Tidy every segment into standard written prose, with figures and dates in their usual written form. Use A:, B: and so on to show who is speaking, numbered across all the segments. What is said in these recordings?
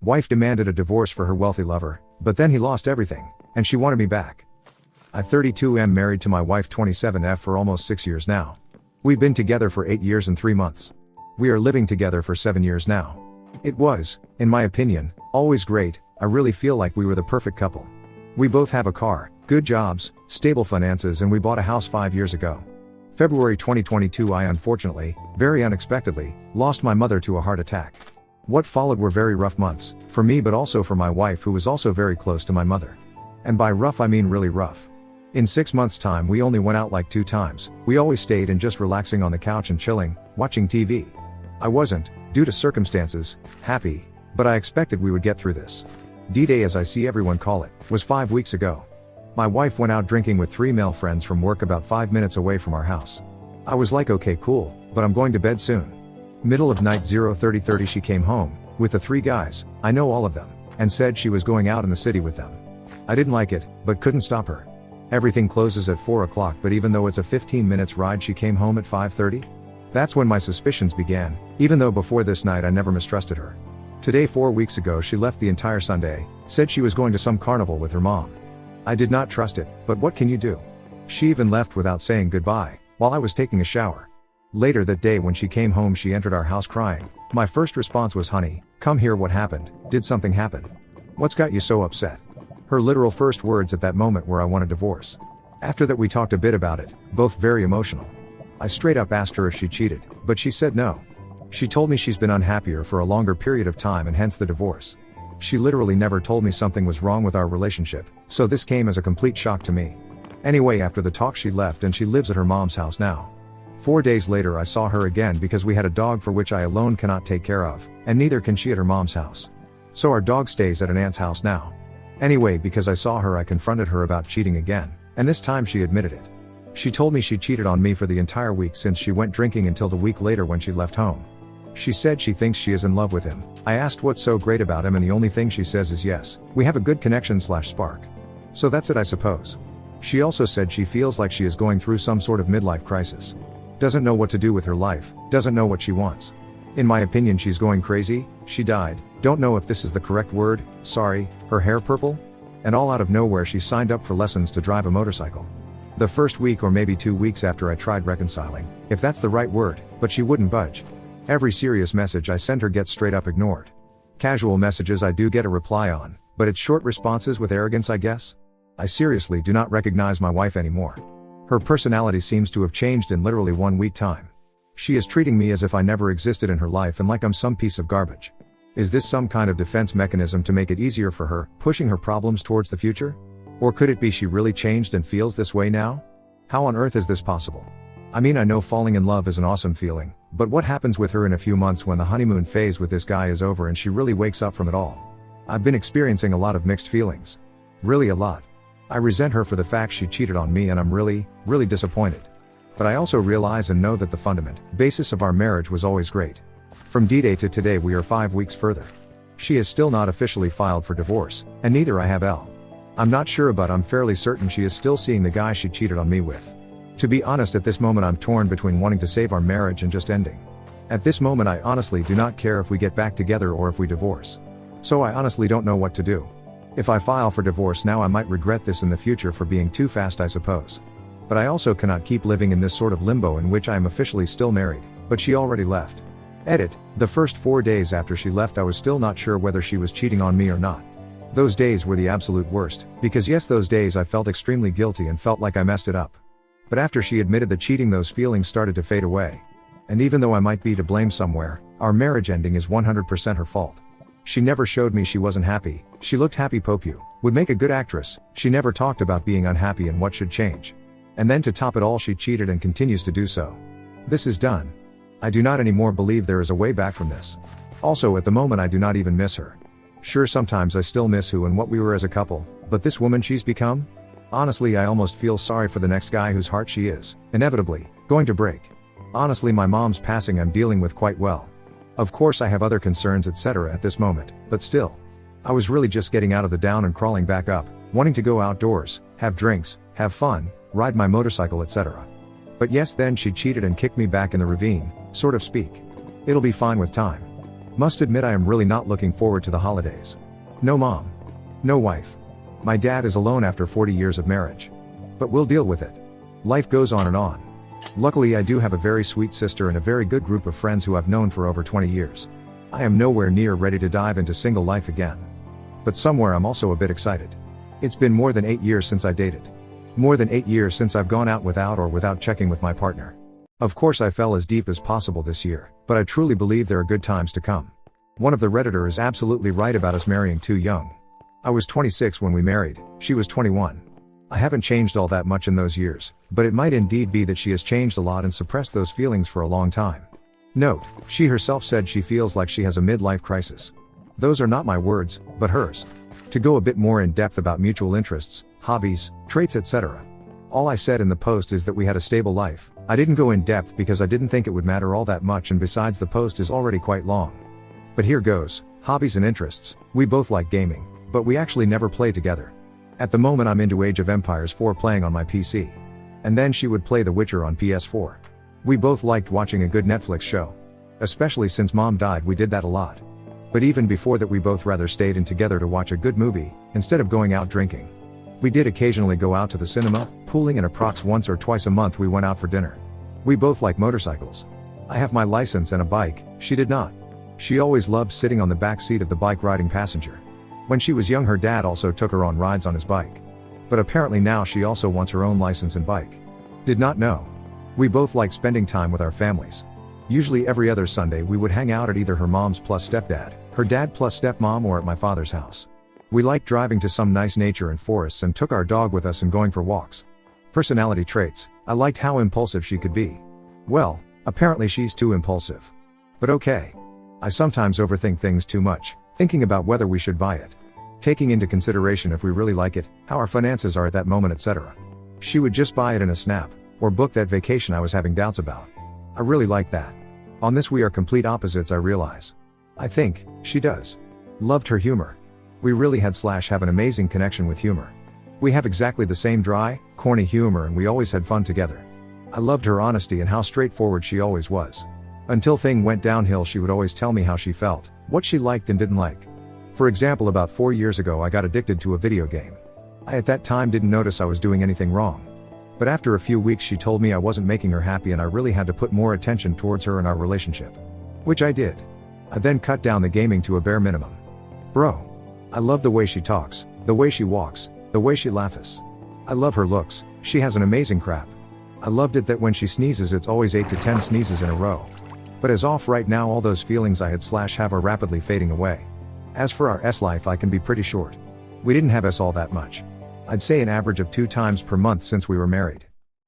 A: Wife demanded a divorce for her wealthy lover, but then he lost everything, and she wanted me back. I 32 am married to my wife 27F for almost 6 years now. We've been together for 8 years and 3 months. We are living together for 7 years now. It was, in my opinion, always great. I really feel like we were the perfect couple. We both have a car, good jobs, stable finances, and we bought a house 5 years ago. February 2022 I unfortunately, very unexpectedly, lost my mother to a heart attack. What followed were very rough months, for me but also for my wife who was also very close to my mother. And by rough I mean really rough. In 6 months' time we only went out like 2 times, we always stayed in just relaxing on the couch and chilling, watching TV. I wasn't, due to circumstances, happy, but I expected we would get through this. D-Day, as I see everyone call it, was 5 weeks ago. My wife went out drinking with 3 male friends from work about 5 minutes away from our house. I was like, okay cool, but I'm going to bed soon. Middle of night 0:30 she came home, with the 3 guys, I know all of them, and said she was going out in the city with them. I didn't like it, but couldn't stop her. Everything closes at 4 o'clock, but even though it's a 15 minutes ride she came home at 5:30? That's when my suspicions began, even though before this night I never mistrusted her. Today 4 weeks ago she left the entire Sunday, said she was going to some carnival with her mom. I did not trust it, but what can you do? She even left without saying goodbye, while I was taking a shower. Later that day when she came home she entered our house crying. My first response was, honey, come here, what happened? Did something happen? What's got you so upset? Her literal first words at that moment were, I want a divorce. After that we talked a bit about it, both very emotional. I straight up asked her if she cheated, but she said no. She told me she's been unhappier for a longer period of time and hence the divorce. She literally never told me something was wrong with our relationship, so this came as a complete shock to me. Anyway, after the talk she left and she lives at her mom's house now. 4 days later I saw her again because we had a dog for which I alone cannot take care of, and neither can she at her mom's house. So our dog stays at an aunt's house now. Anyway, because I saw her I confronted her about cheating again, and this time she admitted it. She told me she cheated on me for the entire week since she went drinking until the week later when she left home. She said she thinks she is in love with him. I asked what's so great about him and the only thing she says is yes, we have a good connection/spark. So that's it I suppose. She also said she feels like she is going through some sort of midlife crisis. Doesn't know what to do with her life, doesn't know what she wants. In my opinion she's going crazy, she died, don't know if this is the correct word, sorry, her hair purple? And all out of nowhere she signed up for lessons to drive a motorcycle. The first week or maybe 2 weeks after I tried reconciling, if that's the right word, but she wouldn't budge. Every serious message I send her gets straight up ignored. Casual messages I do get a reply on, but it's short responses with arrogance I guess. I seriously do not recognize my wife anymore. Her personality seems to have changed in literally 1 week time. She is treating me as if I never existed in her life and like I'm some piece of garbage. Is this some kind of defense mechanism to make it easier for her, pushing her problems towards the future? Or could it be she really changed and feels this way now? How on earth is this possible? I mean, I know falling in love is an awesome feeling, but what happens with her in a few months when the honeymoon phase with this guy is over and she really wakes up from it all? I've been experiencing a lot of mixed feelings. Really a lot. I resent her for the fact she cheated on me and I'm really disappointed. But I also realize and know that the fundament, basis of our marriage was always great. From D-Day to today we are 5 weeks further. She is still not officially filed for divorce, and neither I have L. I'm not sure but I'm fairly certain she is still seeing the guy she cheated on me with. To be honest, at this moment I'm torn between wanting to save our marriage and just ending. At this moment I honestly do not care if we get back together or if we divorce. So I honestly don't know what to do. If I file for divorce now I might regret this in the future for being too fast I suppose. But I also cannot keep living in this sort of limbo in which I am officially still married, but she already left. Edit, the first 4 days after she left I was still not sure whether she was cheating on me or not. Those days were the absolute worst, because yes, those days I felt extremely guilty and felt like I messed it up. But after she admitted the cheating those feelings started to fade away. And even though I might be to blame somewhere, our marriage ending is 100% her fault. She never showed me she wasn't happy, she looked happy Popu, would make a good actress, she never talked about being unhappy and what should change. And then to top it all she cheated and continues to do so. This is done. I do not anymore believe there is a way back from this. Also at the moment I do not even miss her. Sure, sometimes I still miss who and what we were as a couple, but this woman she's become? Honestly I almost feel sorry for the next guy whose heart she is, inevitably, going to break. Honestly my mom's passing I'm dealing with quite well. Of course I have other concerns etc. at this moment, but still. I was really just getting out of the down and crawling back up, wanting to go outdoors, have drinks, have fun, ride my motorcycle etc. But yes, then she cheated and kicked me back in the ravine, sort of speak. It'll be fine with time. Must admit I am really not looking forward to the holidays. No mom. No wife. My dad is alone after 40 years of marriage. But we'll deal with it. Life goes on and on. Luckily I do have a very sweet sister and a very good group of friends who I've known for over 20 years. I am nowhere near ready to dive into single life again. But somewhere I'm also a bit excited. It's been more than 8 years since I dated. More than 8 years since I've gone out without checking with my partner. Of course I fell as deep as possible this year, but I truly believe there are good times to come. One of the Redditor is absolutely right about us marrying too young. I was 26 when we married, she was 21. I haven't changed all that much in those years, but it might indeed be that she has changed a lot and suppressed those feelings for a long time. Note, she herself said she feels like she has a midlife crisis. Those are not my words, but hers. To go a bit more in depth about mutual interests, hobbies, traits, etc. All I said in the post is that we had a stable life. I didn't go in depth because I didn't think it would matter all that much, and besides the post is already quite long. But here goes, hobbies and interests. We both like gaming, but we actually never play together. At the moment I'm into Age of Empires 4 playing on my PC. And then she would play The Witcher on PS4. We both liked watching a good Netflix show. Especially since mom died, we did that a lot. But even before that we both rather stayed in together to watch a good movie, instead of going out drinking. We did occasionally go out to the cinema, pooling, and approx once or twice a month we went out for dinner. We both like motorcycles. I have my license and a bike, she did not. She always loved sitting on the back seat of the bike riding passenger. When she was young her dad also took her on rides on his bike. But apparently now she also wants her own license and bike. Did not know. We both like spending time with our families. Usually every other Sunday we would hang out at either her mom's plus stepdad, her dad plus stepmom, or at my father's house. We liked driving to some nice nature and forests and took our dog with us and going for walks. Personality traits, I liked how impulsive she could be. Well, apparently she's too impulsive. But okay. I sometimes overthink things too much, thinking about whether we should buy it. Taking into consideration if we really like it, how our finances are at that moment, etc. She would just buy it in a snap, or book that vacation I was having doubts about. I really like that. On this we are complete opposites, I realize. I think, she does. Loved her humor. We really have an amazing connection with humor. We have exactly the same dry, corny humor and we always had fun together. I loved her honesty and how straightforward she always was. Until thing went downhill she would always tell me how she felt, what she liked and didn't like. For example, about 4 years ago I got addicted to a video game. I at that time didn't notice I was doing anything wrong. But after a few weeks she told me I wasn't making her happy and I really had to put more attention towards her and our relationship. Which I did. I then cut down the gaming to a bare minimum. Bro. I love the way she talks, the way she walks, the way she laughs. I love her looks, she has an amazing crap. I loved it that when she sneezes it's always 8 to 10 sneezes in a row. But as off right now all those feelings I had / have are rapidly fading away. As for our life I can be pretty short. We didn't have all that much. I'd say an average of 2 times per month since we were married.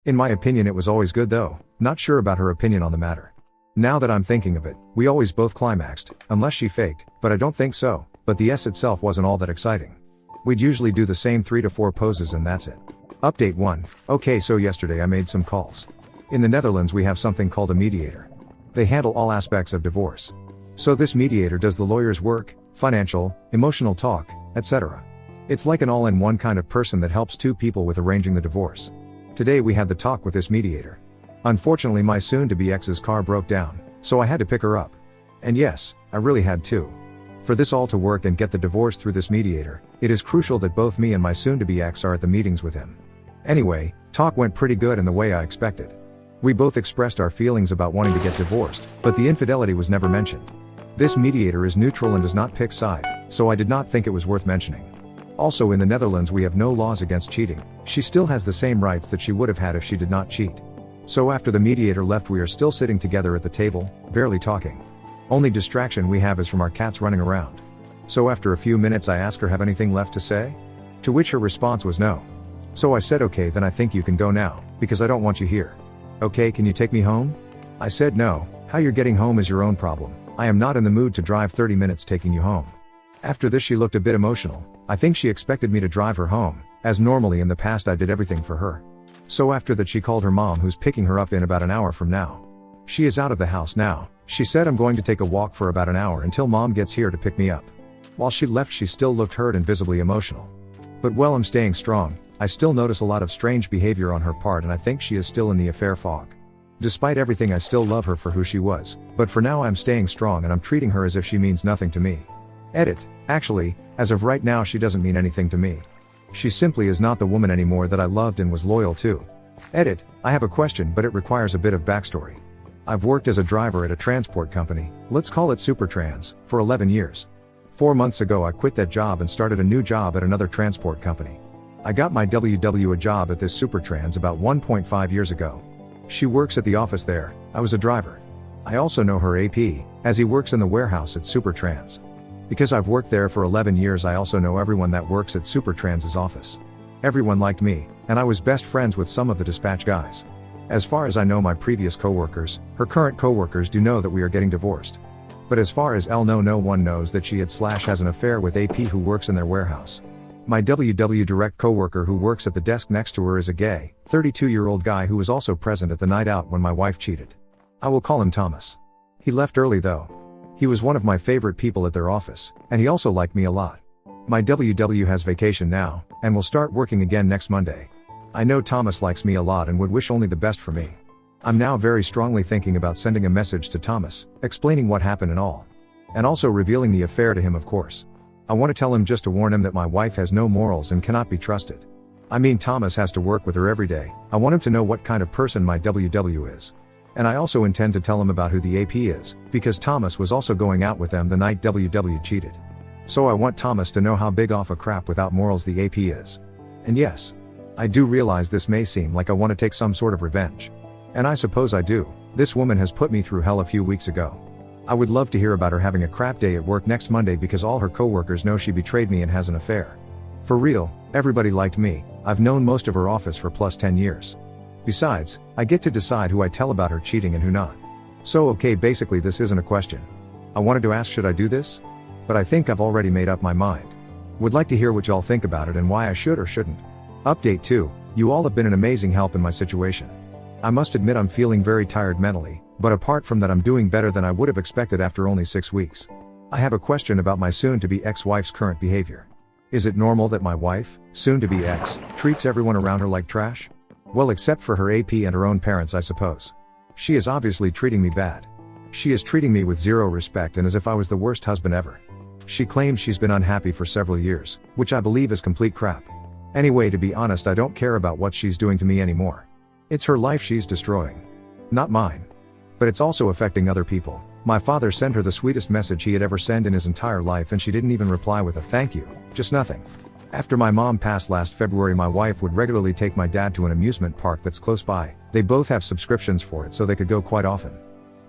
A: In my opinion it was always good though, not sure about her opinion on the matter. Now that I'm thinking of it, we always both climaxed, unless she faked, but I don't think so, but the itself wasn't all that exciting. We'd usually do the same 3 to 4 poses and that's it. Update 1. Okay, so yesterday I made some calls. In the Netherlands we have something called a mediator. They handle all aspects of divorce. So this mediator does the lawyer's work, financial, emotional talk, etc. It's like an all-in-one kind of person that helps 2 people with arranging the divorce. Today we had the talk with this mediator. Unfortunately my soon-to-be ex's car broke down, so I had to pick her up. And yes, I really had to. For this all to work and get the divorce through this mediator, it is crucial that both me and my soon-to-be ex are at the meetings with him. Anyway, talk went pretty good in the way I expected. We both expressed our feelings about wanting to get divorced, but the infidelity was never mentioned. This mediator is neutral and does not pick side, so I did not think it was worth mentioning. Also in the Netherlands we have no laws against cheating. She still has the same rights that she would have had if she did not cheat. So after the mediator left we are still sitting together at the table, barely talking. Only distraction we have is from our cats running around. So after a few minutes I asked her have anything left to say? To which her response was no. So I said okay then I think you can go now, because I don't want you here. Okay, can you take me home? I said no, how you're getting home is your own problem. I am not in the mood to drive 30 minutes taking you home. After this she looked a bit emotional. I think she expected me to drive her home, as normally in the past I did everything for her. So after that she called her mom who's picking her up in about an hour from now. She is out of the house now. She said I'm going to take a walk for about an hour until mom gets here to pick me up. While she left she still looked hurt and visibly emotional. But while I'm staying strong, I still notice a lot of strange behavior on her part and I think she is still in the affair fog. Despite everything, I still love her for who she was, but for now I'm staying strong and I'm treating her as if she means nothing to me. Edit. Actually, as of right now she doesn't mean anything to me. She simply is not the woman anymore that I loved and was loyal to. Edit. I have a question, but it requires a bit of backstory. I've worked as a driver at a transport company, let's call it Supertrans, for 11 years. 4 months ago I quit that job and started a new job at another transport company. I got my a job at this Supertrans about 1.5 years ago. She works at the office there, I was a driver. I also know her AP, as he works in the warehouse at Supertrans. Because I've worked there for 11 years I also know everyone that works at Supertrans's office. Everyone liked me, and I was best friends with some of the dispatch guys. As far as I know my previous coworkers, her current coworkers do know that we are getting divorced. But as far as no one knows that she has an affair with AP who works in their warehouse. My direct coworker who works at the desk next to her is a gay, 32-year-old guy who was also present at the night out when my wife cheated. I will call him Thomas. He left early though. He was one of my favorite people at their office, and he also liked me a lot. My has vacation now, and will start working again next Monday. I know Thomas likes me a lot and would wish only the best for me. I'm now very strongly thinking about sending a message to Thomas, explaining what happened and all. And also revealing the affair to him, of course. I want to tell him just to warn him that my wife has no morals and cannot be trusted. I mean, Thomas has to work with her every day. I want him to know what kind of person my is. And I also intend to tell him about who the AP is, because Thomas was also going out with them the night cheated. So I want Thomas to know how big off a crap without morals the AP is. And yes, I do realize this may seem like I want to take some sort of revenge. And I suppose I do. This woman has put me through hell a few weeks ago. I would love to hear about her having a crap day at work next Monday because all her coworkers know she betrayed me and has an affair. For real, everybody liked me. I've known most of her office for plus 10 years. Besides, I get to decide who I tell about her cheating and who not. So okay, basically this isn't a question. I wanted to ask, should I do this? But I think I've already made up my mind. Would like to hear what y'all think about it and why I should or shouldn't. Update 2. You all have been an amazing help in my situation. I must admit I'm feeling very tired mentally, but apart from that I'm doing better than I would have expected after only 6 weeks. I have a question about my soon-to-be ex-wife's current behavior. Is it normal that my wife, soon-to-be ex, treats everyone around her like trash? Well, except for her AP and her own parents, I suppose. She is obviously treating me bad. She is treating me with zero respect and as if I was the worst husband ever. She claims she's been unhappy for several years, which I believe is complete crap. Anyway, to be honest, I don't care about what she's doing to me anymore. It's her life she's destroying. Not mine. But it's also affecting other people. My father sent her the sweetest message he had ever sent in his entire life and she didn't even reply with a thank you, just nothing. After my mom passed last February, my wife would regularly take my dad to an amusement park that's close by. They both have subscriptions for it so they could go quite often.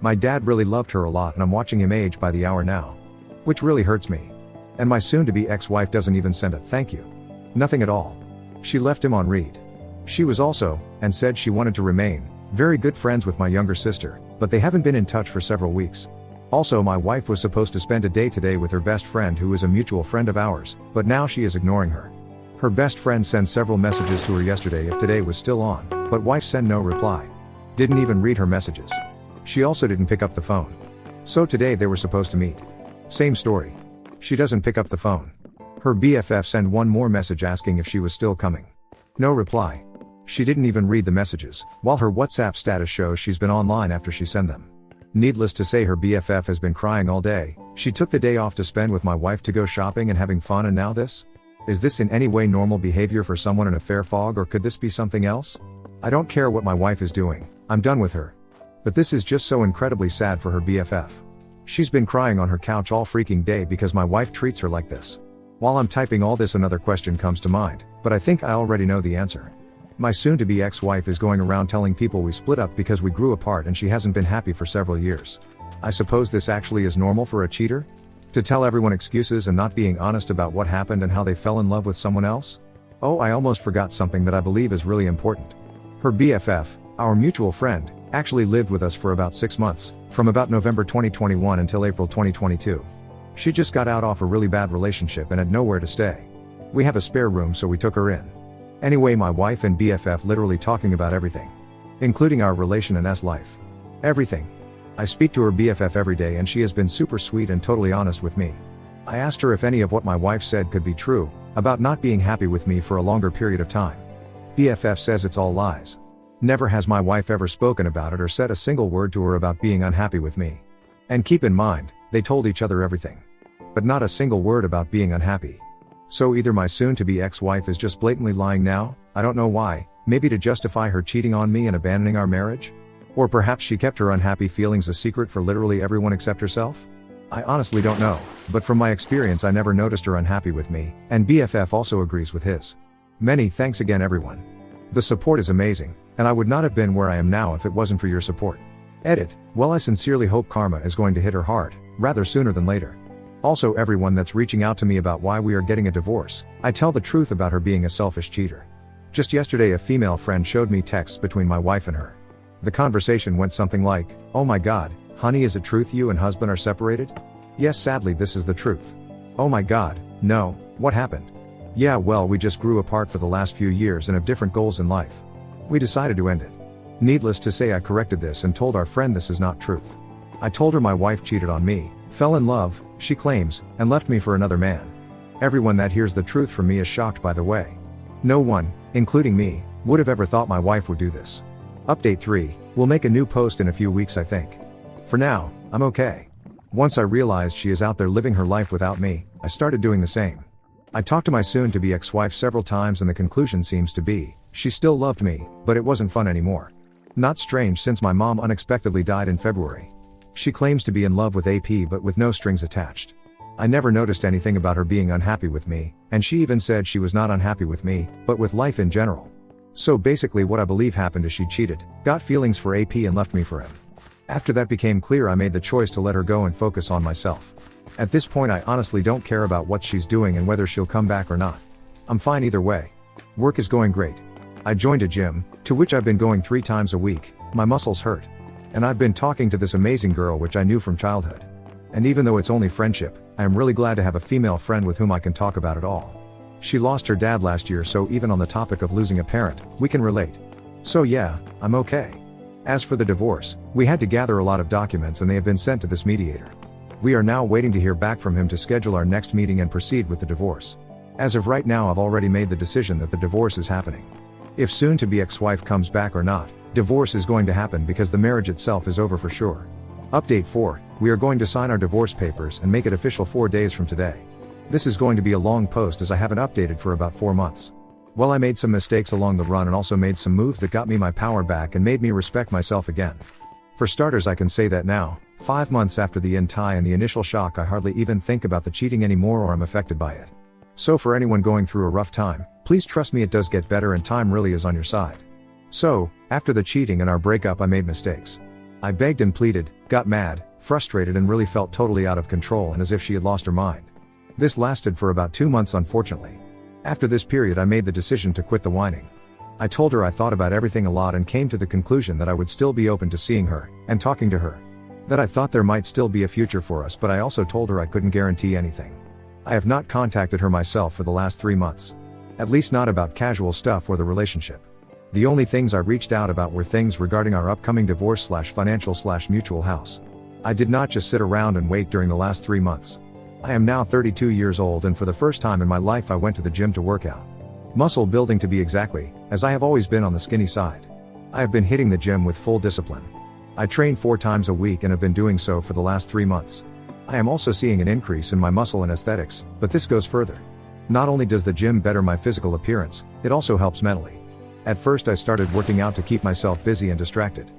A: My dad really loved her a lot and I'm watching him age by the hour now. Which really hurts me. And my soon-to-be ex-wife doesn't even send a thank you. Nothing at all. She left him on read. She was also, and said she wanted to remain, very good friends with my younger sister, but they haven't been in touch for several weeks. Also, my wife was supposed to spend a day today with her best friend who is a mutual friend of ours, but now she is ignoring her. Her best friend sent several messages to her yesterday if today was still on, but wife sent no reply. Didn't even read her messages. She also didn't pick up the phone. So today they were supposed to meet. Same story. She doesn't pick up the phone. Her BFF sent one more message asking if she was still coming. No reply. She didn't even read the messages, while her WhatsApp status shows she's been online after she sent them. Needless to say, her BFF has been crying all day. She took the day off to spend with my wife to go shopping and having fun, and now this? Is this in any way normal behavior for someone in a fair fog, or could this be something else? I don't care what my wife is doing, I'm done with her. But this is just so incredibly sad for her BFF. She's been crying on her couch all freaking day because my wife treats her like this. While I'm typing all this, another question comes to mind, but I think I already know the answer. My soon-to-be ex-wife is going around telling people we split up because we grew apart and she hasn't been happy for several years. I suppose this actually is normal for a cheater? To tell everyone excuses and not being honest about what happened and how they fell in love with someone else? Oh, I almost forgot something that I believe is really important. Her BFF, our mutual friend, actually lived with us for about 6 months, from about November 2021 until April 2022. She just got out off a really bad relationship and had nowhere to stay. We have a spare room, so we took her in. Anyway, my wife and BFF literally talking about everything. Including our relation and life. Everything. I speak to her BFF every day and she has been super sweet and totally honest with me. I asked her if any of what my wife said could be true, about not being happy with me for a longer period of time. BFF says it's all lies. Never has my wife ever spoken about it or said a single word to her about being unhappy with me. And keep in mind, they told each other everything. But not a single word about being unhappy. So either my soon-to-be ex-wife is just blatantly lying now, I don't know why, maybe to justify her cheating on me and abandoning our marriage? Or perhaps she kept her unhappy feelings a secret for literally everyone except herself? I honestly don't know, but from my experience I never noticed her unhappy with me, and BFF also agrees with his. Many thanks again everyone. The support is amazing, and I would not have been where I am now if it wasn't for your support. Edit. Well, I sincerely hope karma is going to hit her hard, rather sooner than later. Also everyone that's reaching out to me about why we are getting a divorce, I tell the truth about her being a selfish cheater. Just yesterday a female friend showed me texts between my wife and her. The conversation went something like, "Oh my god, honey, is it truth you and husband are separated?" Yes, sadly this is the truth. Oh my god, no, what happened? Yeah, well, we just grew apart for the last few years and have different goals in life. We decided to end it. Needless to say I corrected this and told our friend this is not truth. I told her my wife cheated on me, fell in love, she claims, and left me for another man. Everyone that hears the truth from me is shocked by the way. No one, including me, would have ever thought my wife would do this. Update 3, we'll make a new post in a few weeks I think. For now, I'm okay. Once I realized she is out there living her life without me, I started doing the same. I talked to my soon-to-be ex-wife several times and the conclusion seems to be, she still loved me, but it wasn't fun anymore. Not strange since my mom unexpectedly died in February. She claims to be in love with AP but with no strings attached. I never noticed anything about her being unhappy with me, and she even said she was not unhappy with me, but with life in general. So basically what I believe happened is she cheated, got feelings for AP and left me for him. After that became clear I made the choice to let her go and focus on myself. At this point I honestly don't care about what she's doing and whether she'll come back or not. I'm fine either way. Work is going great. I joined a gym, to which I've been going 3 times a week, my muscles hurt. And I've been talking to this amazing girl which I knew from childhood. And even though it's only friendship, I am really glad to have a female friend with whom I can talk about it all. She lost her dad last year, so even on the topic of losing a parent, we can relate. So yeah, I'm okay. As for the divorce, we had to gather a lot of documents and they have been sent to this mediator. We are now waiting to hear back from him to schedule our next meeting and proceed with the divorce. As of right now I've already made the decision that the divorce is happening. If soon-to-be ex-wife comes back or not, divorce is going to happen because the marriage itself is over for sure. Update 4, we are going to sign our divorce papers and make it official 4 days from today. This is going to be a long post as I haven't updated for about 4 months. Well, I made some mistakes along the run and also made some moves that got me my power back and made me respect myself again. For starters, I can say that now, 5 months after the tie and the initial shock, I hardly even think about the cheating anymore or I'm affected by it. So for anyone going through a rough time, please trust me, it does get better and time really is on your side. So, after the cheating and our breakup I made mistakes. I begged and pleaded, got mad, frustrated and really felt totally out of control and as if she had lost her mind. This lasted for about 2 months unfortunately. After this period I made the decision to quit the whining. I told her I thought about everything a lot and came to the conclusion that I would still be open to seeing her, and talking to her. That I thought there might still be a future for us, but I also told her I couldn't guarantee anything. I have not contacted her myself for the last 3 months. At least not about casual stuff or the relationship. The only things I reached out about were things regarding our upcoming divorce/financial/mutual house. I did not just sit around and wait during the last 3 months. I am now 32 years old and for the first time in my life I went to the gym to work out. Muscle building to be exactly, as I have always been on the skinny side. I have been hitting the gym with full discipline. I train 4 times a week and have been doing so for the last 3 months. I am also seeing an increase in my muscle and aesthetics, but this goes further. Not only does the gym better my physical appearance, it also helps mentally. At first I started working out to keep myself busy and distracted.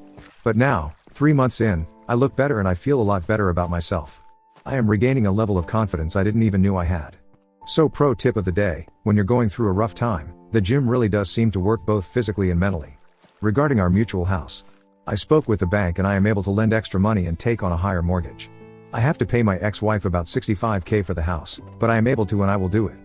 A: But now, 3 months in, I look better and I feel a lot better about myself. I am regaining a level of confidence I didn't even knew I had. So pro tip of the day, when you're going through a rough time, the gym really does seem to work both physically and mentally. Regarding our mutual house, I spoke with the bank and I am able to lend extra money and take on a higher mortgage. I have to pay my ex-wife about $65,000 for the house, but I am able to and I will do it.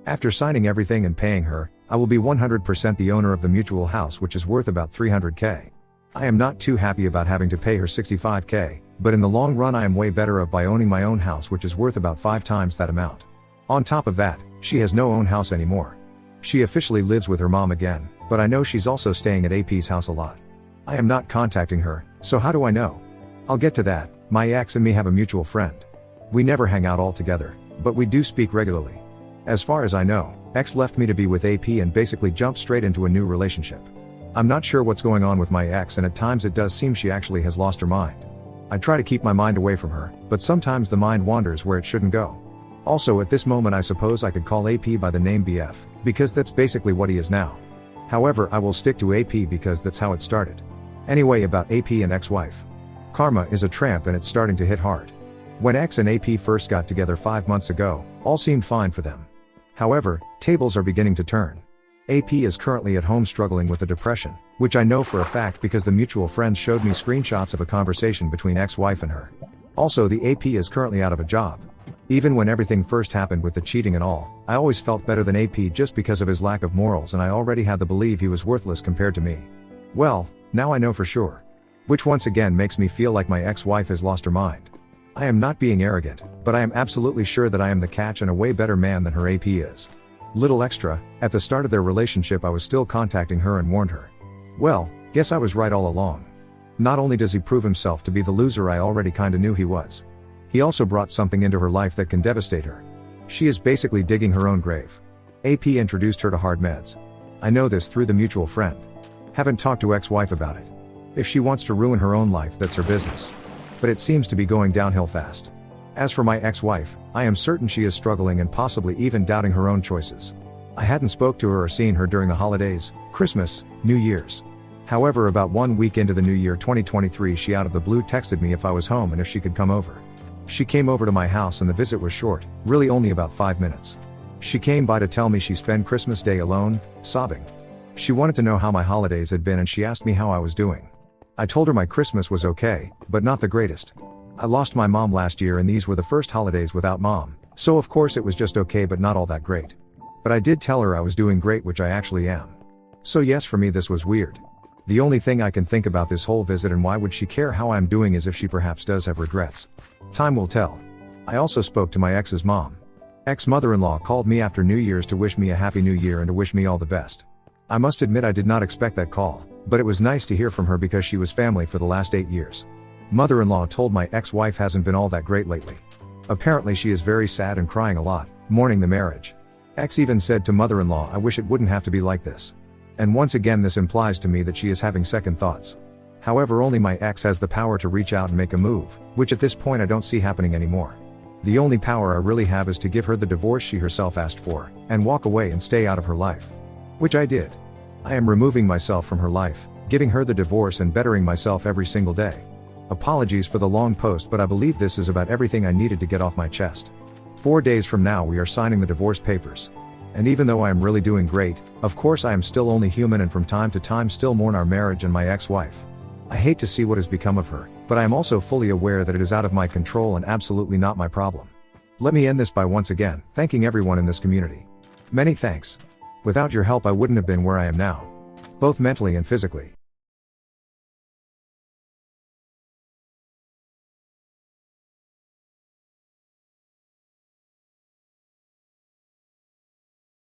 A: After signing everything and paying her, I will be 100% the owner of the mutual house, which is worth about $300,000. I am not too happy about having to pay her $65,000, but in the long run I am way better off by owning my own house, which is worth about 5 times that amount. On top of that, she has no own house anymore. She officially lives with her mom again, but I know she's also staying at AP's house a lot. I am not contacting her, so how do I know? I'll get to that. My ex and me have a mutual friend. We never hang out all together, but we do speak regularly. As far as I know, ex left me to be with AP and basically jumped straight into a new relationship. I'm not sure what's going on with my ex, and at times it does seem she actually has lost her mind. I try to keep my mind away from her, but sometimes the mind wanders where it shouldn't go. Also, at this moment I suppose I could call AP by the name BF, because that's basically what he is now. However, I will stick to AP because that's how it started. Anyway, about AP and ex-wife. Karma is a tramp and it's starting to hit hard. When X and AP first got together 5 months ago, all seemed fine for them. However, tables are beginning to turn. AP is currently at home struggling with a depression, which I know for a fact because the mutual friends showed me screenshots of a conversation between ex-wife and her. Also, the AP is currently out of a job. Even when everything first happened with the cheating and all, I always felt better than AP just because of his lack of morals, and I already had to believe he was worthless compared to me. Well, now I know for sure. Which once again makes me feel like my ex-wife has lost her mind. I am not being arrogant, but I am absolutely sure that I am the catch and a way better man than her AP is. Little extra, at the start of their relationship I was still contacting her and warned her. Well, guess I was right all along. Not only does he prove himself to be the loser I already kinda knew he was, he also brought something into her life that can devastate her. She is basically digging her own grave. AP introduced her to hard meds. I know this through the mutual friend. Haven't talked to ex-wife about it. If she wants to ruin her own life, that's her business. But it seems to be going downhill fast. As for my ex-wife, I am certain she is struggling and possibly even doubting her own choices. I hadn't spoke to her or seen her during the holidays, Christmas, New Year's. However, about 1 week into the new year 2023, she out of the blue texted me if I was home and if she could come over. She came over to my house and the visit was short, really only about 5 minutes. She came by to tell me she spent Christmas Day alone, sobbing. She wanted to know how my holidays had been and she asked me how I was doing. I told her my Christmas was okay, but not the greatest. I lost my mom last year and these were the first holidays without mom, so of course it was just okay but not all that great. But I did tell her I was doing great, which I actually am. So yes, for me this was weird. The only thing I can think about this whole visit and why would she care how I'm doing is if she perhaps does have regrets. Time will tell. I also spoke to my ex's mom. Ex-mother-in-law called me after New Year's to wish me a happy new year and to wish me all the best. I must admit I did not expect that call, but it was nice to hear from her because she was family for the last 8 years. Mother-in-law told my ex-wife hasn't been all that great lately. Apparently she is very sad and crying a lot, mourning the marriage. Ex even said to mother-in-law, I wish it wouldn't have to be like this. And once again this implies to me that she is having second thoughts. However, only my ex has the power to reach out and make a move, which at this point I don't see happening anymore. The only power I really have is to give her the divorce she herself asked for, and walk away and stay out of her life. Which I did. I am removing myself from her life, giving her the divorce and bettering myself every single day. Apologies for the long post, but I believe this is about everything I needed to get off my chest. 4 days from now we are signing the divorce papers. And even though I am really doing great, of course I am still only human and from time to time still mourn our marriage and my ex-wife. I hate to see what has become of her, but I am also fully aware that it is out of my control and absolutely not my problem. Let me end this by once again thanking everyone in this community. Many thanks. Without your help I wouldn't have been where I am now. Both mentally and physically.